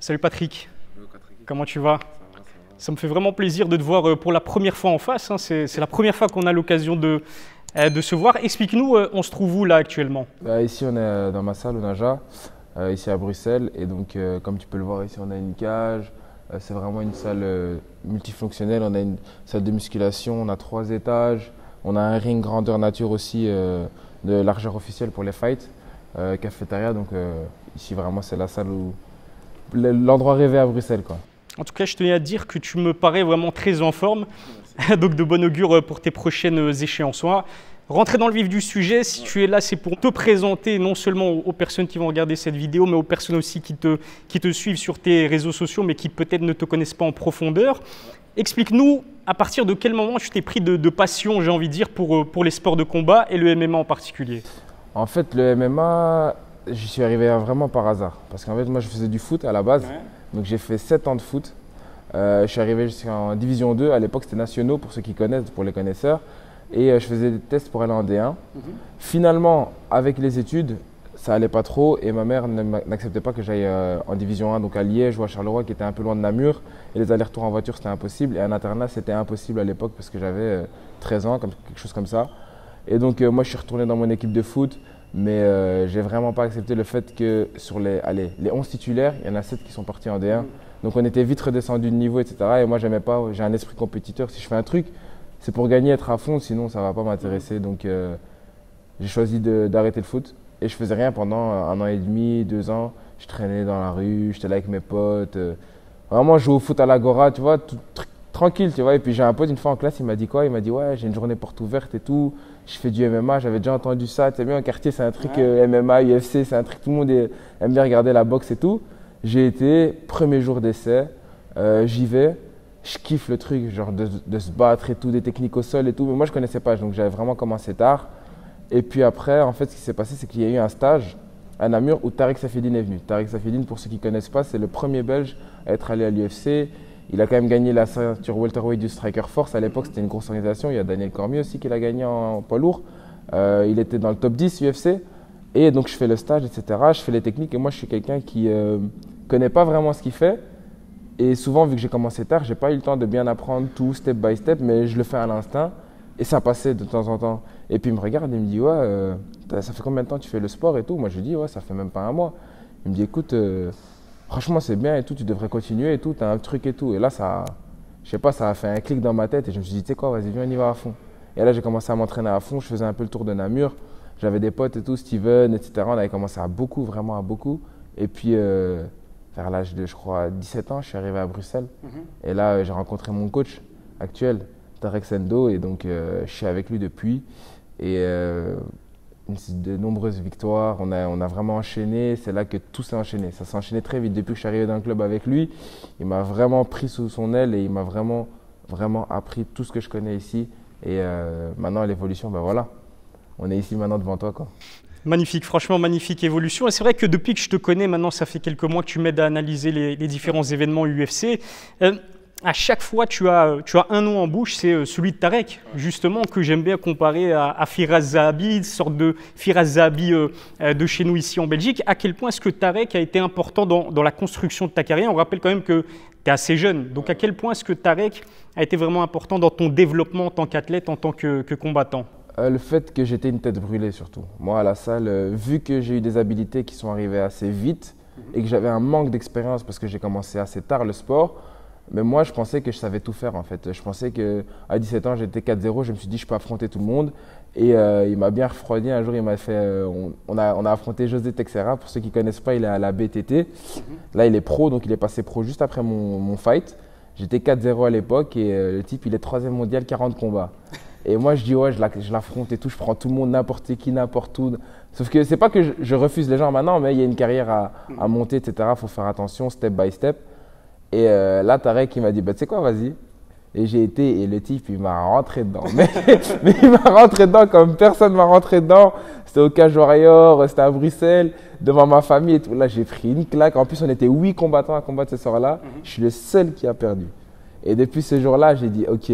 Salut Patrick, Hello, Patrick. comment tu vas? Ça va. Ça me fait vraiment plaisir de te voir pour la première fois en face, hein. C'est la première fois qu'on a l'occasion de se voir. Explique-nous, on se trouve où là actuellement? Ici, on est dans ma salle au Naja, ici à Bruxelles. Et donc, comme tu peux le voir, ici, on a une cage. C'est vraiment une salle multifonctionnelle. On a une salle de musculation, on a 3 étages. On a un ring grandeur nature aussi de largeur officielle pour les fights. Cafétéria, donc ici, vraiment, c'est la salle où l'endroit rêvé à Bruxelles, quoi. En tout cas, je tenais à te dire que tu me parais vraiment très en forme, donc de bon augure pour tes prochaines échéances. On va rentrer dans le vif du sujet. Si tu es là, c'est pour te présenter non seulement aux personnes qui vont regarder cette vidéo, mais aux personnes aussi qui te suivent sur tes réseaux sociaux, mais qui peut-être ne te connaissent pas en profondeur. Explique-nous à partir de quel moment tu t'es pris de passion, j'ai envie de dire, pour les sports de combat et le MMA en particulier. En fait, le MMA, j'y suis arrivé vraiment par hasard. Parce qu'en fait, moi, je faisais du foot à la base. Ouais. Donc, j'ai fait 7 ans de foot. Je suis arrivé jusqu'en Division 2. À l'époque, c'était nationaux pour ceux qui connaissent, pour les connaisseurs. Et je faisais des tests pour aller en D1. Finalement, avec les études, ça allait pas trop. Et ma mère n'acceptait pas que j'aille en Division 1, donc à Liège ou à Charleroi, qui était un peu loin de Namur. Et les allers-retours en voiture, c'était impossible. Et un internat, c'était impossible à l'époque parce que j'avais 13 ans, quelque chose comme ça. Et donc, moi, je suis retourné dans mon équipe de foot. Mais j'ai vraiment pas accepté le fait que sur les 11 titulaires, il y en a 7 qui sont partis en D1. Donc on était vite redescendu de niveau, etc. Et moi, j'aimais pas, j'ai un esprit compétiteur. Si je fais un truc, c'est pour gagner, être à fond, sinon ça va pas m'intéresser. Donc j'ai choisi d'arrêter le foot. Et je faisais rien pendant 1 an et demi, 2 ans. Je traînais dans la rue, j'étais là avec mes potes. Vraiment, je jouais au foot à l'Agora, tu vois, tout, tranquille, tu vois. Et puis j'ai un pote une fois en classe, il m'a dit quoi? Il m'a dit ouais, j'ai une journée porte ouverte et tout. Je fais du MMA, j'avais déjà entendu ça. Tu sais bien, au quartier, c'est un truc MMA, UFC, c'est un truc, tout le monde aime bien regarder la boxe et tout. J'ai été, premier jour d'essai, j'y vais, je kiffe le truc, genre de se battre et tout, des techniques au sol et tout. Mais moi, je connaissais pas, donc j'avais vraiment commencé tard. Et puis après, en fait, ce qui s'est passé, c'est qu'il y a eu un stage à Namur où Tarek Safieddine est venu. Tarek Safieddine, pour ceux qui ne connaissent pas, c'est le premier Belge à être allé à l'UFC. Il a quand même gagné la ceinture welterweight du Striker Force. À l'époque, c'était une grosse organisation. Il y a Daniel Cormier aussi qui l'a gagné en poids lourd. Il était dans le top 10 UFC. Et donc, je fais le stage, etc. Je fais les techniques. Et moi, je suis quelqu'un qui ne connaît pas vraiment ce qu'il fait. Et souvent, vu que j'ai commencé tard, je n'ai pas eu le temps de bien apprendre tout step by step. Mais je le fais à l'instinct. Et ça passait de temps en temps. Et puis, il me regarde et il me dit ouais, ça fait combien de temps que tu fais le sport et tout? Moi, je lui dis ouais, ça fait même pas 1 mois. Il me dit écoute, franchement, c'est bien et tout, tu devrais continuer et tout, tu as un truc et tout. Et là, je sais pas, ça a fait un clic dans ma tête et je me suis dit, tu sais quoi, vas-y, viens, on y va à fond. Et là, j'ai commencé à m'entraîner à fond, je faisais un peu le tour de Namur. J'avais des potes et tout, Steven, etc. On avait commencé à beaucoup, vraiment à beaucoup. Et puis, vers l'âge de, je crois, 17 ans, je suis arrivé à Bruxelles. Et là, j'ai rencontré mon coach actuel, Tarek Sendo, et donc je suis avec lui depuis. Et de nombreuses victoires, on a vraiment enchaîné, c'est là que tout s'est enchaîné. Ça s'est enchaîné très vite depuis que je suis arrivé dans le club avec lui. Il m'a vraiment pris sous son aile et il m'a vraiment, vraiment appris tout ce que je connais ici. Et maintenant, l'évolution, ben voilà, on est ici maintenant devant toi, quoi. Magnifique, franchement magnifique évolution. Et c'est vrai que depuis que je te connais, maintenant ça fait quelques mois que tu m'aides à analyser les différents événements UFC. À chaque fois, tu as un nom en bouche, c'est celui de Tarek, justement, que j'aime bien comparer à Firas Zahabi, une sorte de Firas Zahabi de chez nous ici en Belgique. À quel point est-ce que Tarek a été important dans la construction de ta carrière? On rappelle quand même que tu es assez jeune. Donc à quel point est-ce que Tarek a été vraiment important dans ton développement en tant qu'athlète, en tant que combattant? Le fait que j'étais une tête brûlée surtout. Moi à la salle, vu que j'ai eu des habilités qui sont arrivées assez vite et que j'avais un manque d'expérience parce que j'ai commencé assez tard le sport, mais moi, je pensais que je savais tout faire en fait. Je pensais qu'à 17 ans, j'étais 4-0. Je me suis dit, je peux affronter tout le monde. Et il m'a bien refroidi. Un jour, il m'a fait. On a affronté José Texera. Pour ceux qui ne connaissent pas, il est à la BTT. Là, il est pro, donc il est passé pro juste après mon fight. J'étais 4-0 à l'époque et le type, il est 3e mondial, 40 combats. Et moi, je dis, ouais, je l'affronte et tout. Je prends tout le monde, n'importe qui, n'importe où. Sauf que c'est pas que je refuse les gens maintenant, mais il y a une carrière à monter, etc. Il faut faire attention, step by step. Et là, Tarek, il m'a dit, bah, tu sais quoi, vas-y. Et j'ai été, et le type, il m'a rentré dedans. Mais il m'a rentré dedans comme personne m'a rentré dedans. C'était au Cage Warrior, c'était à Bruxelles, devant ma famille et tout. Là, j'ai pris une claque. En plus, on était 8 combattants à combattre ce soir-là. Je suis le seul qui a perdu. Et depuis ce jour-là, j'ai dit, OK,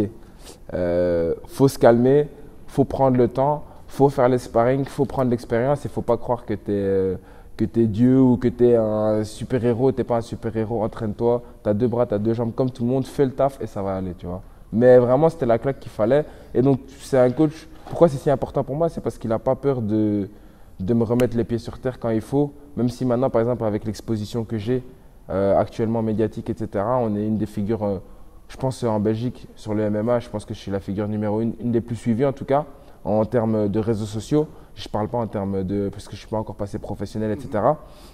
faut se calmer, faut prendre le temps, faut faire le sparring, faut prendre l'expérience. Il ne faut pas croire que tu es que tu es Dieu ou que tu es un super-héros. Tu n'es pas un super-héros, entraîne-toi. Tu as 2 bras, tu as 2 jambes comme tout le monde, fais le taf et ça va aller, tu vois. Mais vraiment, c'était la claque qu'il fallait. Et donc, c'est un coach. Pourquoi c'est si important pour moi? C'est parce qu'il n'a pas peur de me remettre les pieds sur terre quand il faut. Même si maintenant, par exemple, avec l'exposition que j'ai actuellement médiatique, etc., on est une des figures, je pense, en Belgique, sur le MMA, je pense que je suis la figure numéro 1, une des plus suivies en tout cas, en termes de réseaux sociaux. Je ne parle pas en termes de… parce que je ne suis pas encore passé professionnel, etc.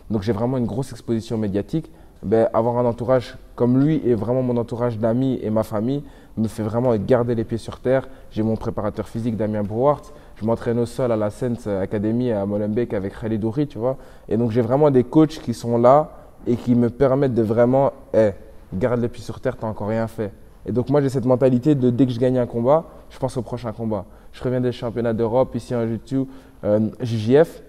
Donc, j'ai vraiment une grosse exposition médiatique. Ben, avoir un entourage comme lui et vraiment mon entourage d'amis et ma famille me fait vraiment garder les pieds sur terre. J'ai mon préparateur physique, Damien Brouwart. Je m'entraîne au sol à la Sens Academy à Molenbeek avec Khalid Ouri, tu vois. Et donc, j'ai vraiment des coachs qui sont là et qui me permettent de vraiment, garde les pieds sur terre, tu n'as encore rien fait. Et donc, moi, j'ai cette mentalité de dès que je gagne un combat, je pense au prochain combat. Je reviens des championnats d'Europe, ici en Jiu-Jitsu, JJF.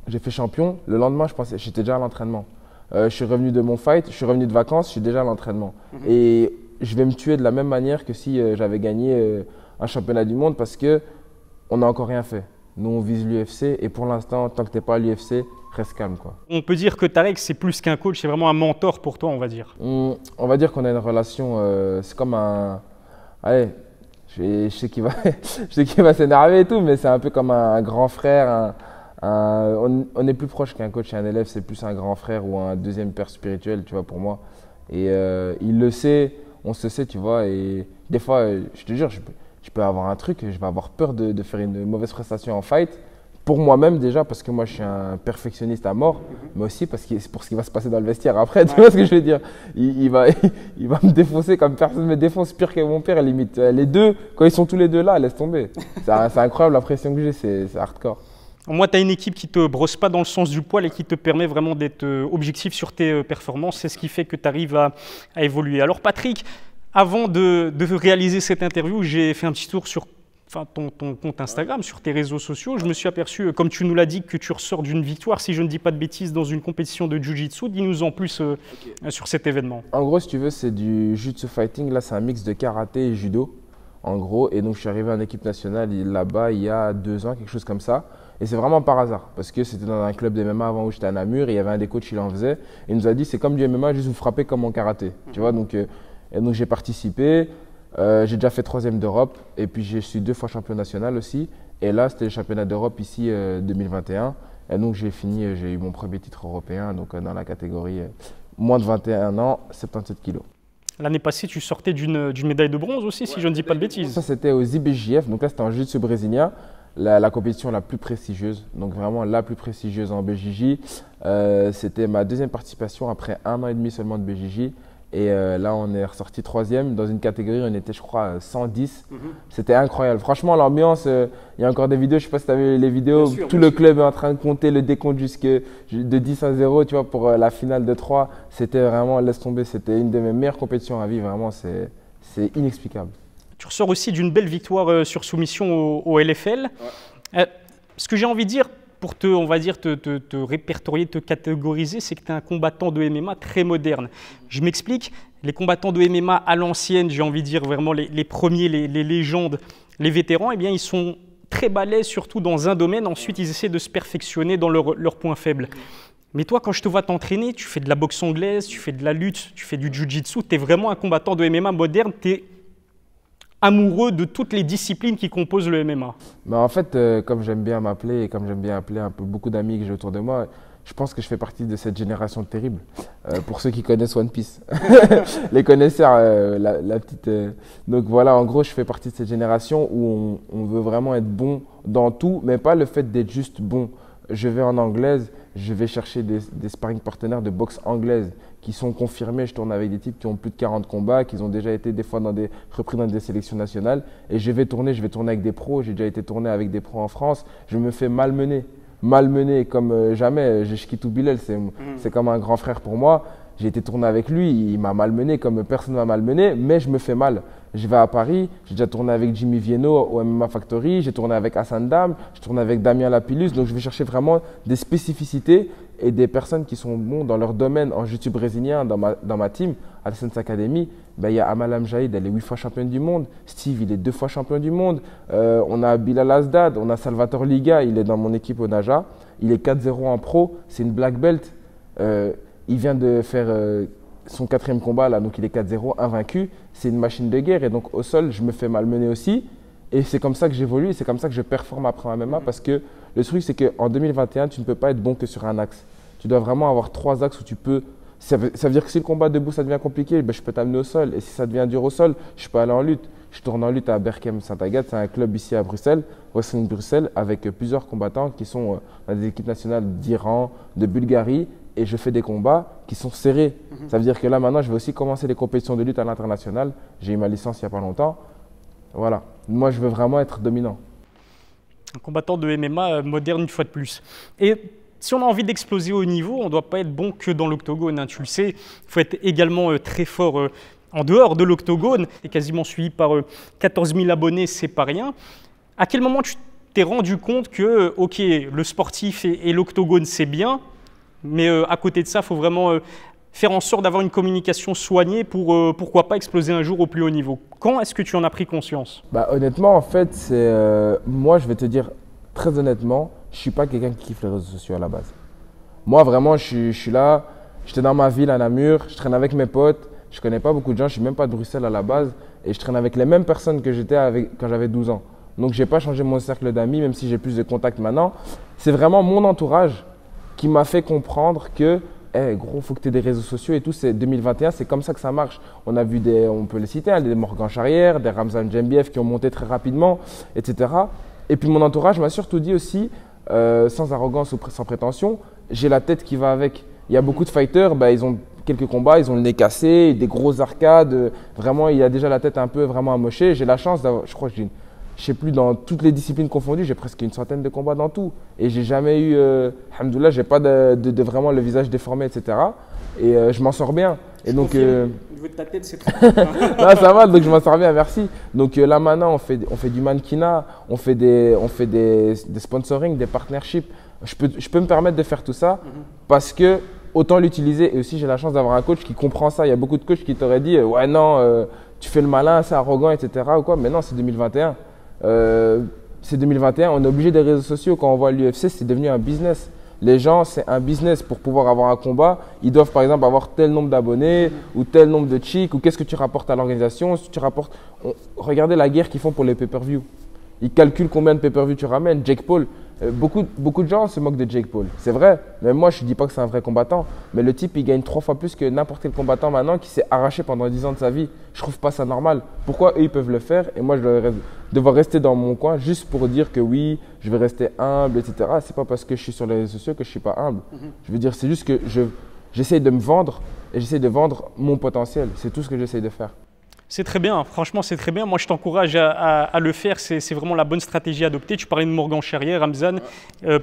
J'ai fait champion. Le lendemain, j'étais déjà à l'entraînement. Je suis revenu de mon fight, je suis revenu de vacances, je suis déjà à l'entraînement. Et je vais me tuer de la même manière que si j'avais gagné un championnat du monde parce qu'on n'a encore rien fait. Nous, on vise l'UFC et pour l'instant, tant que tu n'es pas à l'UFC, reste calme, quoi. On peut dire que Tarek, c'est plus qu'un coach, c'est vraiment un mentor pour toi, on va dire. On va dire qu'on a une relation, c'est comme un… Allez, je sais qu'il va s'énerver et tout, mais c'est un peu comme un grand frère. On est plus proche qu'un coach et un élève, c'est plus un grand frère ou un deuxième père spirituel, tu vois, pour moi. Et il le sait, on se sait, tu vois. Et des fois, je te jure, je peux avoir un truc, je vais avoir peur de faire une mauvaise prestation en fight. Pour moi-même déjà, parce que moi je suis un perfectionniste à mort, mais aussi parce que c'est pour ce qui va se passer dans le vestiaire après, tu vois ce que je veux dire. Il va me défoncer comme personne me défonce, pire que mon père, limite. Les deux, quand ils sont tous les deux là, laisse tomber. C'est incroyable la pression que j'ai, c'est hardcore. Moi, tu as une équipe qui ne te brosse pas dans le sens du poil et qui te permet vraiment d'être objectif sur tes performances. C'est ce qui fait que tu arrives à évoluer. Alors Patrick, avant de réaliser cette interview, j'ai fait un petit tour sur ton compte Instagram, sur tes réseaux sociaux. Je me suis aperçu, comme tu nous l'as dit, que tu ressors d'une victoire, si je ne dis pas de bêtises, dans une compétition de Jiu-Jitsu. Dis-nous en plus sur cet événement. En gros, si tu veux, c'est du Jiu-Jitsu Fighting. Là, c'est un mix de karaté et judo, en gros. Et donc, je suis arrivé en équipe nationale là-bas il y a 2 ans, quelque chose comme ça. Et c'est vraiment par hasard, parce que c'était dans un club de MMA avant où j'étais à Namur, et il y avait un des coachs qui en faisait. Et il nous a dit, c'est comme du MMA, juste vous frappez comme en karaté. Tu vois, donc j'ai participé. J'ai déjà fait 3e d'Europe et puis je suis 2 fois champion national aussi. Et là, c'était le championnat d'Europe ici 2021. Et donc j'ai eu mon premier titre européen donc, dans la catégorie moins de 21 ans, 77 kilos. L'année passée, tu sortais d'une médaille de bronze aussi, si je ne dis pas de bêtises. Ça, c'était aux IBJF. Donc là, c'était en jiu-jitsu brésilien. La compétition la plus prestigieuse, donc vraiment la plus prestigieuse en BJJ. C'était ma 2e participation après 1 an et demi seulement de BJJ. Et là, on est ressorti 3e. Dans une catégorie, on était, je crois, 110. C'était incroyable. Franchement, l'ambiance, il y a encore des vidéos. Je ne sais pas si tu as vu les vidéos. Tout le club est en train de compter le décompte de 10-0, tu vois, pour la finale de 3. C'était vraiment, laisse tomber, c'était une de mes meilleures compétitions à vivre. Vraiment, c'est inexplicable. Tu ressors aussi d'une belle victoire sur soumission au LFL. Ouais. Ce que j'ai envie de dire, pour te répertorier, te catégoriser, c'est que tu es un combattant de MMA très moderne. Je m'explique, les combattants de MMA à l'ancienne, j'ai envie de dire vraiment les premiers, les légendes, les vétérans, eh bien, ils sont très balèzes, surtout dans un domaine. Ensuite, ils essaient de se perfectionner dans leurs points faibles. Mais toi, quand je te vois t'entraîner, tu fais de la boxe anglaise, tu fais de la lutte, tu fais du jiu-jitsu, tu es vraiment un combattant de MMA moderne, tu es amoureux de toutes les disciplines qui composent le MMA. Mais en fait, comme j'aime bien m'appeler et comme j'aime bien appeler un peu beaucoup d'amis que j'ai autour de moi, je pense que je fais partie de cette génération terrible. Pour ceux qui connaissent One Piece, les connaisseurs, la petite… Donc voilà, en gros, je fais partie de cette génération où on veut vraiment être bon dans tout, mais pas le fait d'être juste bon. Je vais en anglaise, je vais chercher des sparring partenaires de boxe anglaise qui sont confirmés. Je tourne avec des types qui ont plus de 40 combats, qui ont déjà été des fois repris dans des sélections nationales. Et je vais tourner avec des pros. J'ai déjà été tourné avec des pros en France. Je me fais malmener comme jamais. Chiquitou Bilal, c'est comme un grand frère pour moi. J'ai été tourné avec lui, il m'a malmené comme personne ne m'a malmené, mais je me fais mal. Je vais à Paris, j'ai déjà tourné avec Jimmy Vienno au MMA Factory, j'ai tourné avec Hassan Dam, j'ai tourné avec Damien Lapillus. Donc je vais chercher vraiment des spécificités et des personnes qui sont bons dans leur domaine en jiu-jitsu brésilien dans ma team. À la Sens Academy, il y a Amal Amjaïd, elle est 8 fois championne du monde. Steve, il est 2 fois champion du monde. On a Bilal Asdad, on a Salvatore Liga, il est dans mon équipe au Naja. il est 4-0 en pro, c'est une black belt. Il vient de faire son 4e combat, là, donc il est 4-0, invaincu. C'est une machine de guerre et donc au sol, je me fais malmener aussi. Et c'est comme ça que j'évolue et c'est comme ça que je performe après en MMA parce que le truc, c'est qu'en 2021, tu ne peux pas être bon que sur un axe. Tu dois vraiment avoir 3 axes où tu peux… Ça veut dire que si le combat debout, ça devient compliqué, ben, je peux t'amener au sol. Et si ça devient dur au sol, je peux aller en lutte. Je tourne en lutte à Berchem Saint-Agathe, c'est un club ici à Bruxelles, Wrestling Bruxelles, avec plusieurs combattants qui sont dans des équipes nationales d'Iran, de Bulgarie. Et je fais des combats qui sont serrés. Ça veut dire que là, maintenant, je vais aussi commencer les compétitions de lutte à l'international. J'ai eu ma licence il n'y a pas longtemps. Voilà. Moi, je veux vraiment être dominant. Un combattant de MMA moderne une fois de plus. Et si on a envie d'exploser au niveau, on ne doit pas être bon que dans l'octogone, hein, tu le sais. Il faut être également très fort en dehors de l'octogone. Tu es quasiment suivi par 14 000 abonnés, c'est pas rien. À quel moment tu t'es rendu compte que, ok, le sportif et l'octogone, c'est bien, mais à côté de ça, il faut vraiment faire en sorte d'avoir une communication soignée pour, pourquoi pas, exploser un jour au plus haut niveau. Quand est-ce que tu en as pris conscience? Bah, honnêtement, en fait, moi, je vais te dire très honnêtement, je ne suis pas quelqu'un qui kiffe les réseaux sociaux à la base. Moi, vraiment, je suis là, j'étais dans ma ville à Namur, je traîne avec mes potes, je ne connais pas beaucoup de gens, je ne suis même pas de Bruxelles à la base, et je traîne avec les mêmes personnes que j'étais quand j'avais 12 ans. Donc, je n'ai pas changé mon cercle d'amis, même si j'ai plus de contacts maintenant. C'est vraiment mon entourage qui m'a fait comprendre que gros, il faut que tu aies des réseaux sociaux et tout. C'est 2021, c'est comme ça que ça marche. On a vu on peut les citer, hein, des Morgan Charrière, des Ramzan Djembiev qui ont monté très rapidement, etc. Et puis mon entourage m'a surtout dit aussi, sans arrogance ou sans prétention, j'ai la tête qui va avec. Il y a beaucoup de fighters, ils ont quelques combats, ils ont le nez cassé, des grosses arcades. Vraiment, il y a déjà la tête un peu vraiment amochée. J'ai la chance d'avoir, je crois que je sais plus, dans toutes les disciplines confondues, j'ai presque une centaine de combats dans tout. Et j'ai jamais eu, alhamdoulilah, j'ai pas de vraiment le visage déformé, etc. Et je m'en sors bien. Et donc, au niveau de ta tête, c'est très bien. Là, ça va, donc je m'en sors bien, merci. Donc là, maintenant, on fait du mannequinat, on fait des sponsoring, des partnerships. Je peux me permettre de faire tout ça parce que autant l'utiliser. Et aussi, j'ai la chance d'avoir un coach qui comprend ça. Il y a beaucoup de coachs qui t'auraient dit, ouais, non, tu fais le malin, c'est arrogant, etc. ou quoi. Mais non, c'est 2021. C'est 2021, on est obligé des réseaux sociaux. Quand on voit l'UFC, c'est devenu un business. Les gens, c'est un business. Pour pouvoir avoir un combat, ils doivent par exemple avoir tel nombre d'abonnés ou tel nombre de chicks ou qu'est-ce que tu rapportes à l'organisation. Si tu rapportes, regardez la guerre qu'ils font pour les pay-per-view. Ils calculent combien de pay-per-view tu ramènes. Jake Paul, beaucoup de gens se moquent de Jake Paul. C'est vrai, même moi je ne dis pas que c'est un vrai combattant. Mais le type, il gagne 3 fois plus que n'importe quel combattant maintenant qui s'est arraché pendant 10 ans de sa vie. Je trouve pas ça normal. Pourquoi eux, ils peuvent le faire et moi, je dois devoir rester dans mon coin juste pour dire que oui, je vais rester humble, etc. C'est pas parce que je suis sur les réseaux sociaux que je ne suis pas humble. Je veux dire, c'est juste que j'essaie de me vendre et j'essaie de vendre mon potentiel. C'est tout ce que j'essaie de faire. C'est très bien, franchement c'est très bien. Moi je t'encourage à le faire, c'est vraiment la bonne stratégie à adopter. Tu parlais de Morgan Charrière, Ramzan,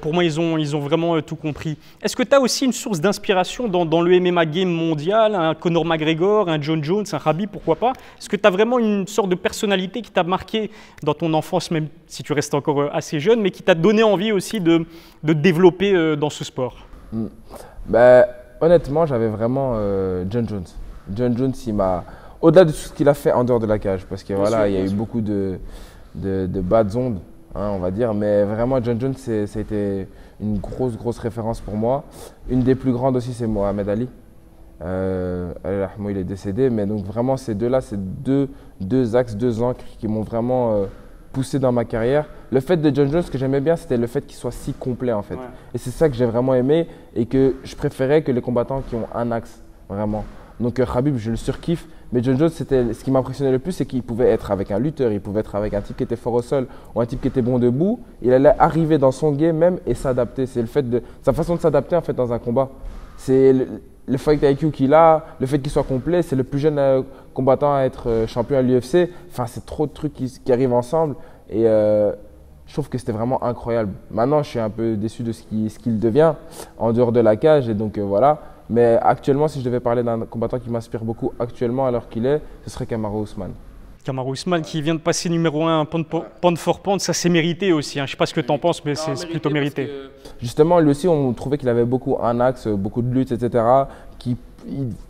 pour moi ils ont vraiment tout compris. Est-ce que tu as aussi une source d'inspiration dans le MMA game mondial, un Conor McGregor, un John Jones, un Khabib, pourquoi pas? Est-ce que tu as vraiment une sorte de personnalité qui t'a marqué dans ton enfance, même si tu restes encore assez jeune, mais qui t'a donné envie aussi de développer dans ce sport? Honnêtement, j'avais vraiment John Jones. John Jones, il m'a… Au-delà de tout ce qu'il a fait en dehors de la cage, parce que voilà, il y a eu beaucoup de bad ondes, hein, on va dire, mais vraiment John Jones, ça a été une grosse référence pour moi. Une des plus grandes aussi, c'est Mohamed Ali. Il est décédé, mais donc vraiment ces deux-là, c'est deux axes, deux ancres qui m'ont vraiment poussé dans ma carrière. Le fait de John Jones, ce que j'aimais bien, c'était le fait qu'il soit si complet en fait. Ouais. Et c'est ça que j'ai vraiment aimé et que je préférais que les combattants qui ont un axe, vraiment. Donc Khabib, je le surkiffe. Mais John Jones, ce qui m'impressionnait le plus, c'est qu'il pouvait être avec un lutteur, il pouvait être avec un type qui était fort au sol ou un type qui était bon debout. Il allait arriver dans son game même et s'adapter. C'est le fait de sa façon de s'adapter en fait dans un combat. C'est le fight IQ qu'il a, le fait qu'il soit complet. C'est le plus jeune combattant à être champion à l'UFC. Enfin, c'est trop de trucs qui arrivent ensemble et je trouve que c'était vraiment incroyable. Maintenant, je suis un peu déçu de ce qu'il devient en dehors de la cage et donc voilà. Mais actuellement, si je devais parler d'un combattant qui m'inspire beaucoup actuellement alors qu'il est, ce serait Kamaru Usman. Kamaru Usman qui vient de passer numéro 1 pound for pound, ça c'est mérité aussi. Hein. Je ne sais pas ce que tu en penses, mais c'est plutôt mérité. Justement, lui aussi, on trouvait qu'il avait beaucoup un axe, beaucoup de lutte, etc.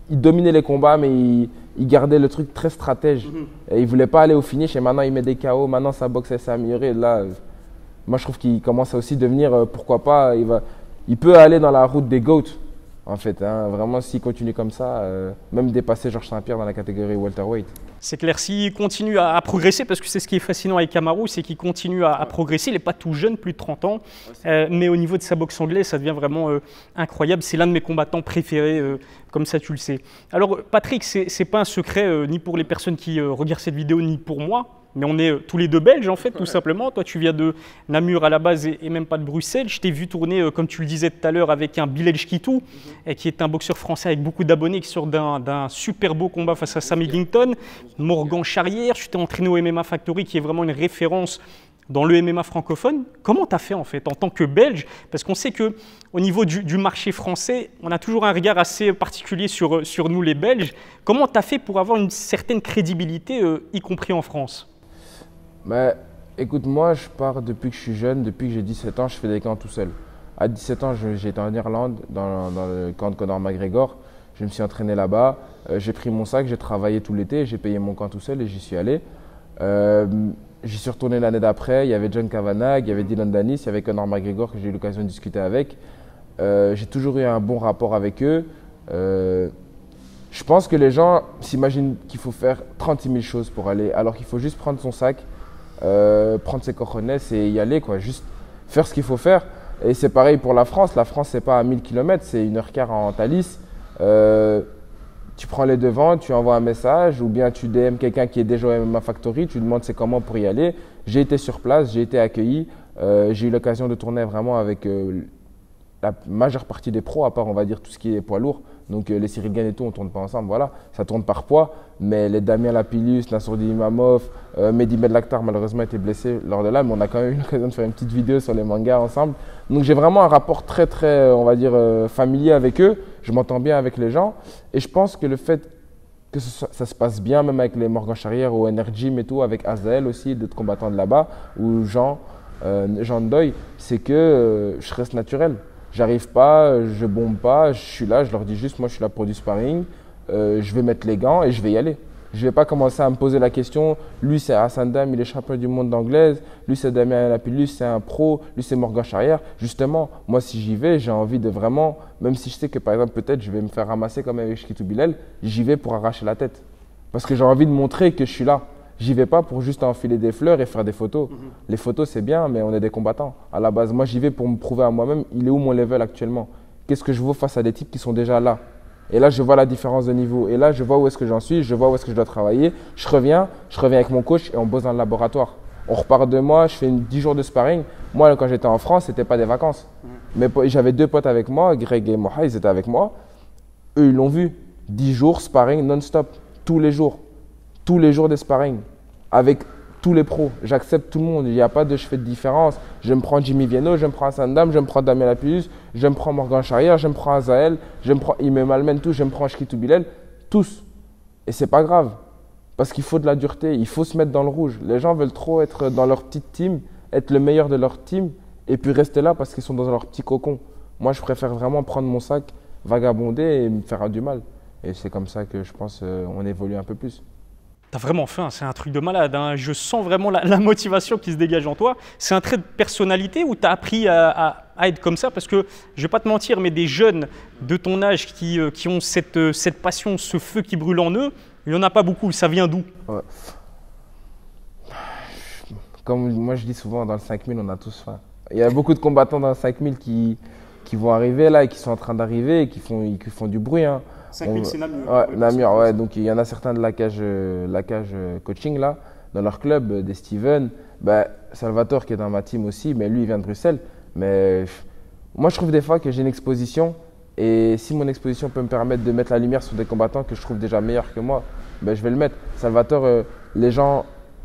Il dominait les combats, mais il gardait le truc très stratège. Et il ne voulait pas aller au finish et maintenant il met des KO. Maintenant, sa boxe s'est améliorée. Là, Moi, je trouve qu'il commence à aussi devenir, pourquoi pas, il peut aller dans la route des GOAT, en fait. Hein. Vraiment, s'il continue comme ça, même dépasser Georges Saint-Pierre dans la catégorie welterweight. C'est clair, s'il continue à progresser, parce que c'est ce qui est fascinant avec Kamaru, c'est qu'il continue à progresser. Il n'est pas tout jeune, plus de 30 ans, mais au niveau de sa boxe anglaise, ça devient vraiment incroyable. C'est l'un de mes combattants préférés, comme ça tu le sais. Alors Patrick, ce n'est pas un secret ni pour les personnes qui regardent cette vidéo, ni pour moi, mais on est tous les deux belges en fait, tout simplement. Toi, tu viens de Namur à la base et même pas de Bruxelles. Je t'ai vu tourner, comme tu le disais tout à l'heure, avec un Bilal Kitou, qui est un boxeur français avec beaucoup d'abonnés, qui sort d'un super beau combat face à Sam Eggington. Morgan Charrière, je t'ai entraîné au MMA Factory, qui est vraiment une référence dans le MMA francophone. Comment tu as fait en fait en tant que Belge? Parce qu'on sait qu'au niveau du marché français, on a toujours un regard assez particulier sur nous les Belges. Comment tu as fait pour avoir une certaine crédibilité, y compris en France? Bah, écoute, moi, je pars depuis que je suis jeune, depuis que j'ai 17 ans, je fais des camps tout seul. À 17 ans, j'ai été en Irlande, dans le camp de Conor McGregor. Je me suis entraîné là-bas. J'ai pris mon sac, j'ai travaillé tout l'été, j'ai payé mon camp tout seul et j'y suis allé. J'y suis retourné l'année d'après. Il y avait John Kavanagh, il y avait Dylan Dennis, il y avait Conor McGregor que j'ai eu l'occasion de discuter avec. J'ai toujours eu un bon rapport avec eux. Je pense que les gens s'imaginent qu'il faut faire 36 000 choses pour aller, alors qu'il faut juste prendre son sac, prendre ses cojones et y aller, quoi. Juste faire ce qu'il faut faire. Et c'est pareil pour la France. La France, c'est pas à 1000 km, c'est 1h15 en Thalys. Tu prends les devants, tu envoies un message ou bien tu DM quelqu'un qui est déjà au MMA Factory, tu demandes c'est comment pour y aller. J'ai été sur place, j'ai été accueilli. J'ai eu l'occasion de tourner vraiment avec la majeure partie des pros, à part on va dire tout ce qui est poids lourd. Donc les Cyril Gane et tout, on ne tourne pas ensemble, voilà. Ça tourne par poids, mais les Damien Lapillus, Nassourdi Imamov, Mehdi Medlaktar malheureusement était blessé lors de là, mais on a quand même eu l'occasion de faire une petite vidéo sur les mangas ensemble. Donc j'ai vraiment un rapport très très, on va dire, familier avec eux. Je m'entends bien avec les gens et je pense que le fait que ça se passe bien, même avec les Morgan Charrière ou Energy et tout, avec Azael aussi, d'autres combattants de là-bas, ou Jean Ndoye, c'est que je reste naturel. J'arrive pas, je bombe pas, je suis là, je leur dis juste, moi je suis là pour du sparring, je vais mettre les gants et je vais y aller. Je vais pas commencer à me poser la question, lui c'est Hassan Dam, il est champion du monde d'anglaise, lui c'est Damien Lapillus, c'est un pro, lui c'est Morgan Charrière. Justement, moi si j'y vais, j'ai envie de vraiment, même si je sais que par exemple peut-être je vais me faire ramasser comme avec Kitou Bilal, j'y vais pour arracher la tête. Parce que j'ai envie de montrer que je suis là. J'y vais pas pour juste enfiler des fleurs et faire des photos. Les photos, c'est bien, mais on est des combattants. À la base, moi, j'y vais pour me prouver à moi-même, il est où mon level actuellement? Qu'est-ce que je vaux face à des types qui sont déjà là? Et là, je vois la différence de niveau. Et là, je vois où est-ce que j'en suis, je vois où est-ce que je dois travailler. Je reviens avec mon coach et on bosse dans le laboratoire. On repart de moi, je fais 10 jours de sparring. Moi, quand j'étais en France, c'était pas des vacances. Mais j'avais 2 potes avec moi, Greg et Moha, ils étaient avec moi. Eux, ils l'ont vu. 10 jours, sparring non-stop, tous les jours. Tous les jours des sparring, avec tous les pros. J'accepte tout le monde, il n'y a pas de je fais de différence. Je me prends Jimmy Vienno, je me prends Hassan Dam, je me prends Damien Lapillus, je me prends Morgan Charrière, je me prends Azael, je me prends Ime Malmen, tout, je me prends Kitou Bilal, tous. Et c'est pas grave, parce qu'il faut de la dureté, il faut se mettre dans le rouge. Les gens veulent trop être dans leur petite team, être le meilleur de leur team, et puis rester là parce qu'ils sont dans leur petit cocon. Moi, je préfère vraiment prendre mon sac, vagabonder et me faire du mal. Et c'est comme ça que je pense on évolue un peu plus. T'as vraiment faim, c'est un truc de malade. Hein. Je sens vraiment la motivation qui se dégage en toi. C'est un trait de personnalité ou t'as appris à être comme ça? Parce que, je vais pas te mentir, mais des jeunes de ton âge qui ont cette passion, ce feu qui brûle en eux, il n'y en a pas beaucoup. Ça vient d'où? Ouais. Comme moi je dis souvent, dans le 5000, on a tous faim. Il y a beaucoup de combattants dans le 5000 qui vont arriver là et qui sont en train d'arriver et qui font du bruit. Hein. 5000, c'est Namur. Ouais, Namur, ouais. Donc il y en a certains de la cage coaching là, dans leur club, des Steven. Bah, Salvatore qui est dans ma team aussi, mais lui il vient de Bruxelles. Mais moi je trouve des fois que j'ai une exposition et si mon exposition peut me permettre de mettre la lumière sur des combattants que je trouve déjà meilleurs que moi, ben, je vais le mettre. Salvatore, les gens,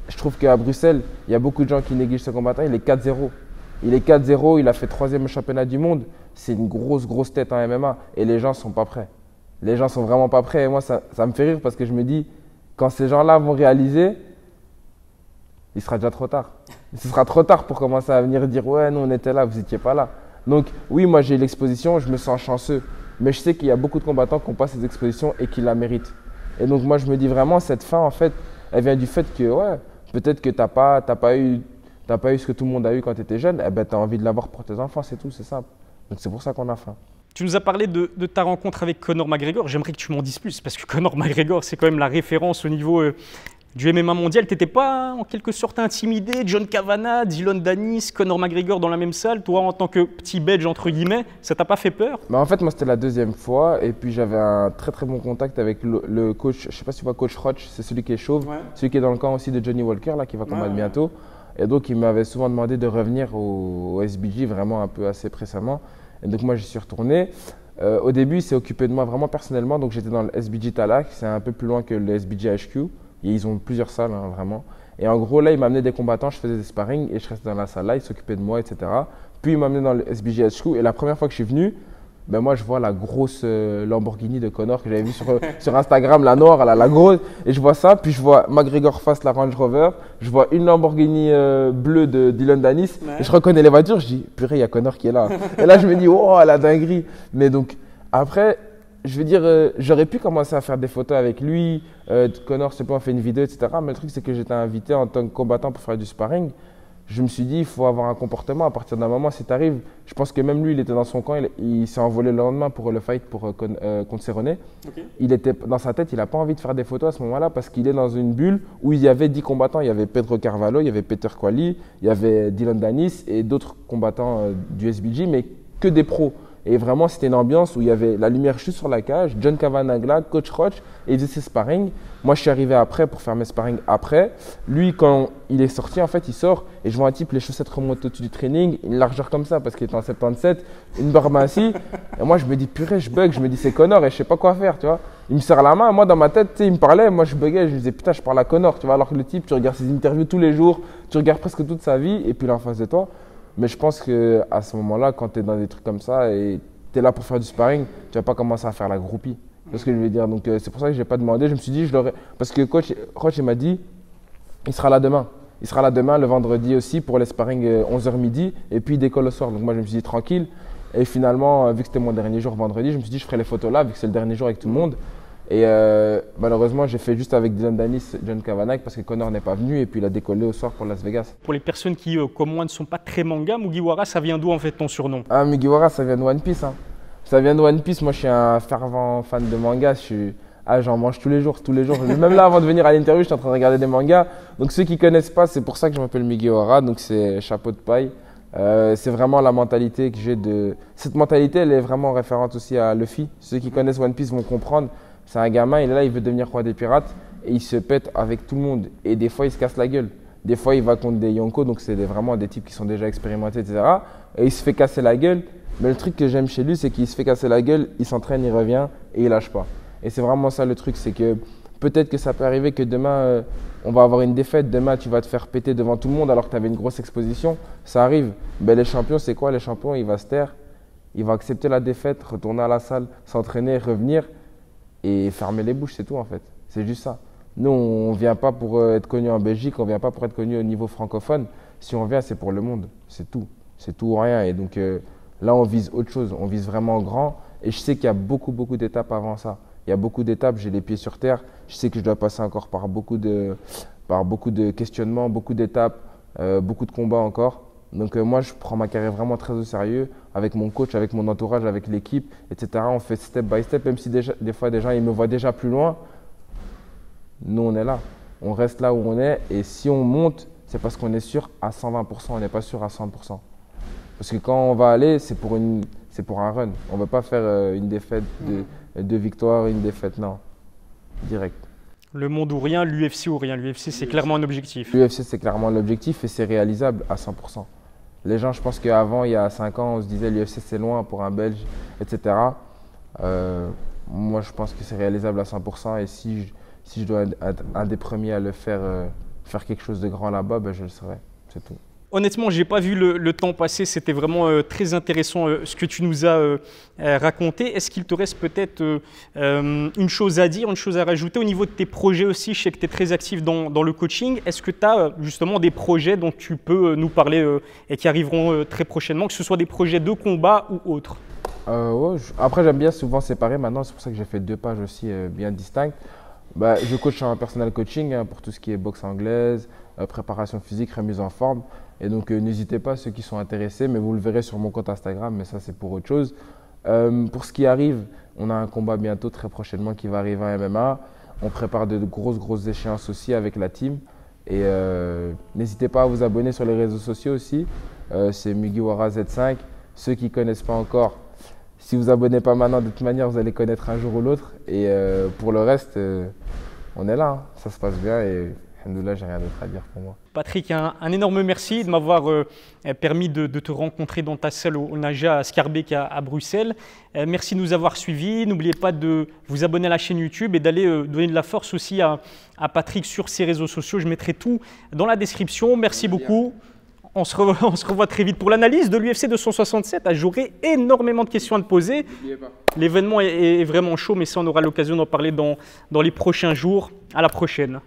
je trouve qu'à Bruxelles, il y a beaucoup de gens qui négligent ce combattant. Il est 4-0. Il est 4-0, il a fait 3e championnat du monde. C'est une grosse tête en MMA et les gens ne sont pas prêts. Les gens sont vraiment pas prêts et moi ça me fait rire parce que je me dis quand ces gens-là vont réaliser, il sera déjà trop tard. Ce sera trop tard pour commencer à venir dire ouais nous on était là, vous n'étiez pas là. Donc oui moi j'ai l'exposition, je me sens chanceux, mais je sais qu'il y a beaucoup de combattants qui n'ont pas ces expositions et qui la méritent. Et donc moi je me dis vraiment cette fin en fait, elle vient du fait que ouais peut-être que t'as pas eu Tu n'as pas eu ce que tout le monde a eu quand tu étais jeune, eh ben, tu as envie de l'avoir pour tes enfants, c'est tout, c'est simple. Donc c'est pour ça qu'on a faim. Tu nous as parlé de ta rencontre avec Conor McGregor. J'aimerais que tu m'en dises plus, parce que Conor McGregor, c'est quand même la référence au niveau du MMA mondial. Tu n'étais pas en quelque sorte intimidé? John Kavanagh, Dillon Danis, Conor McGregor dans la même salle. Toi, en tant que petit Belge, entre guillemets, ça t'a pas fait peur? En fait, moi, c'était la deuxième fois. Et puis, j'avais un très, très bon contact avec le coach. Je ne sais pas si tu vois Coach Roach, c'est celui qui est chauve. Ouais. Celui qui est dans le camp aussi de Johnny Walker, là, qui va combattre bientôt. Et donc, il m'avait souvent demandé de revenir au SBG, vraiment un peu assez précédemment. Et donc, moi, j'y suis retourné. Au début, il s'est occupé de moi vraiment personnellement. Donc, j'étais dans le SBG Talak. C'est un peu plus loin que le SBG HQ. Et ils ont plusieurs salles, hein, vraiment. Et en gros, là, il m'a amené des combattants, je faisais des sparring et je restais dans la salle là, il s'occupait de moi, etc. Puis, il m'a amené dans le SBG HQ. Et la première fois que je suis venu, ben moi, je vois la grosse Lamborghini de Conor que j'avais vue sur Instagram, la noire, la grosse. Et je vois ça, puis je vois McGregor face la Range Rover. Je vois une Lamborghini bleue de Dillon Danis. Ouais. Et je reconnais les voitures, je dis, purée, il y a Conor qui est là. Et là, je me dis, oh, la dinguerie. Mais donc, après, je veux dire, j'aurais pu commencer à faire des photos avec lui. Conor, c'est pas, on fait une vidéo, etc. Mais le truc, c'est que j'étais invité en tant que combattant pour faire du sparring. Je me suis dit, il faut avoir un comportement. À partir d'un moment, si tu arrives, je pense que même lui, il était dans son camp. Il s'est envolé le lendemain pour le fight contre Cerrone. Okay. Il était dans sa tête, il n'a pas envie de faire des photos à ce moment-là parce qu'il est dans une bulle où il y avait 10 combattants. Il y avait Pedro Carvalho, il y avait Peter Quali, il y avait Dillon Danis et d'autres combattants du SBG, mais que des pros. Et vraiment, c'était une ambiance où il y avait la lumière juste sur la cage, John Kavanagh, Coach Roach, et il faisait ses sparring. Moi, je suis arrivé après pour faire mes sparring après. Lui, quand il est sorti, en fait, il sort et je vois un type, les chaussettes remontent au-dessus du training, une largeur comme ça parce qu'il était en 77, une barbe ainsi. Et moi, je me dis, purée, je bug, je me dis, c'est Conor et je sais pas quoi faire, tu vois. Il me serre la main, moi, dans ma tête, tu sais, il me parlait, moi, je buguais, je me disais, putain, je parle à Conor, tu vois. Alors que le type, tu regardes ses interviews tous les jours, tu regardes presque toute sa vie et puis il est en face de toi. Mais je pense qu'à ce moment-là, quand tu es dans des trucs comme ça et tu es là pour faire du sparring, tu vas pas commencer à faire la groupie. C'est ce que je veux dire. Donc, c'est pour ça que je n'ai pas demandé. Je me suis dit, je l'aurais. Parce que coach Roach, il m'a dit, il sera là demain. Il sera là demain, le vendredi aussi, pour les sparring 11h midi. Et puis, il décolle le soir. Donc, moi, je me suis dit, tranquille. Et finalement, vu que c'était mon dernier jour vendredi, je me suis dit, je ferai les photos là, vu que c'est le dernier jour avec tout le monde. Et malheureusement, j'ai fait juste avec Dillon Danis, John Kavanagh, parce que Conor n'est pas venu et puis il a décollé au soir pour Las Vegas. Pour les personnes qui, comme moi, ne sont pas très manga, Mugiwara, ça vient d'où en fait ton surnom? Ah, Mugiwara, ça vient de One Piece. Hein. Ça vient de One Piece. Moi, je suis un fervent fan de manga. J'en mange tous les jours, tous les jours. Même là, avant de venir à l'interview, j'étais en train de regarder des mangas. Donc, ceux qui ne connaissent pas, c'est pour ça que je m'appelle Mugiwara. Donc, c'est chapeau de paille. C'est vraiment la mentalité que j'ai de… Cette mentalité, elle est vraiment référente aussi à Luffy. Ceux qui connaissent One Piece vont comprendre. C'est un gamin, il est là, il veut devenir roi des pirates et il se pète avec tout le monde. Et des fois, il se casse la gueule. Des fois, il va contre des Yonko, donc c'est vraiment des types qui sont déjà expérimentés, etc. Et il se fait casser la gueule. Mais le truc que j'aime chez lui, c'est qu'il se fait casser la gueule, il s'entraîne, il revient et il lâche pas. Et c'est vraiment ça le truc, c'est que peut-être que ça peut arriver que demain, on va avoir une défaite. Demain, tu vas te faire péter devant tout le monde alors que tu avais une grosse exposition. Ça arrive. Ben, les champions, c'est quoi? Les champions, il va se taire. Il va accepter la défaite, retourner à la salle, s'entraîner, revenir. Et fermer les bouches, c'est tout en fait. C'est juste ça. Nous, on ne vient pas pour être connu en Belgique, on ne vient pas pour être connu au niveau francophone. Si on vient, c'est pour le monde. C'est tout. C'est tout ou rien. Et donc là, on vise autre chose. On vise vraiment grand. Et je sais qu'il y a beaucoup, beaucoup d'étapes avant ça. Il y a beaucoup d'étapes. J'ai les pieds sur terre. Je sais que je dois passer encore par beaucoup de questionnements, beaucoup d'étapes, beaucoup de combats encore. Donc moi, je prends ma carrière vraiment très au sérieux avec mon coach, avec mon entourage, avec l'équipe, etc. On fait step by step, même si des fois, des gens ils me voient déjà plus loin. Nous, on est là. On reste là où on est. Et si on monte, c'est parce qu'on est sûr à 120%. On n'est pas sûr à 100%. Parce que quand on va aller, c'est pour un run. On ne veut pas faire une défaite, deux victoires, une défaite. Non, direct. Le monde ou rien, l'UFC ou rien. L'UFC, c'est clairement un objectif. L'UFC, c'est clairement l'objectif et c'est réalisable à 100%. Les gens, je pense qu'avant, il y a 5 ans, on se disait l'UFC c'est loin pour un Belge, etc. Moi, je pense que c'est réalisable à 100%. Et si je dois être un des premiers à le faire, faire quelque chose de grand là-bas, ben, je le serai. C'est tout. Honnêtement, je n'ai pas vu le temps passer. C'était vraiment très intéressant ce que tu nous as raconté. Est-ce qu'il te reste peut-être une chose à dire, une chose à rajouter au niveau de tes projets aussi? Je sais que tu es très actif dans le coaching. Est-ce que tu as justement des projets dont tu peux nous parler et qui arriveront très prochainement, que ce soit des projets de combat ou autres? Ouais, après, j'aime bien souvent séparer maintenant. C'est pour ça que j'ai fait 2 pages aussi bien distinctes. Bah, je coach en personal coaching pour tout ce qui est boxe anglaise, préparation physique, remise en forme. Et donc n'hésitez pas, ceux qui sont intéressés, mais vous le verrez sur mon compte Instagram, mais ça c'est pour autre chose. Pour ce qui arrive, on a un combat bientôt, très prochainement, qui va arriver en MMA. On prépare de grosses échéances aussi avec la team. Et n'hésitez pas à vous abonner sur les réseaux sociaux aussi. C'est Mugiwara Z5. Ceux qui ne connaissent pas encore, si vous abonnez pas maintenant, de toute manière, vous allez connaître un jour ou l'autre. Et pour le reste, on est là. Hein. Ça se passe bien et alhamdoulilah, j'ai rien d'autre à dire pour moi. Patrick, un énorme merci de m'avoir permis de te rencontrer dans ta salle au Naja à Schaerbeek à Bruxelles. Merci de nous avoir suivis. N'oubliez pas de vous abonner à la chaîne YouTube et d'aller donner de la force aussi à Patrick sur ses réseaux sociaux. Je mettrai tout dans la description. Merci beaucoup. On se revoit très vite pour l'analyse de l'UFC 267. J'aurai énormément de questions à te poser. L'événement est vraiment chaud, mais ça, on aura l'occasion d'en parler dans les prochains jours. À la prochaine.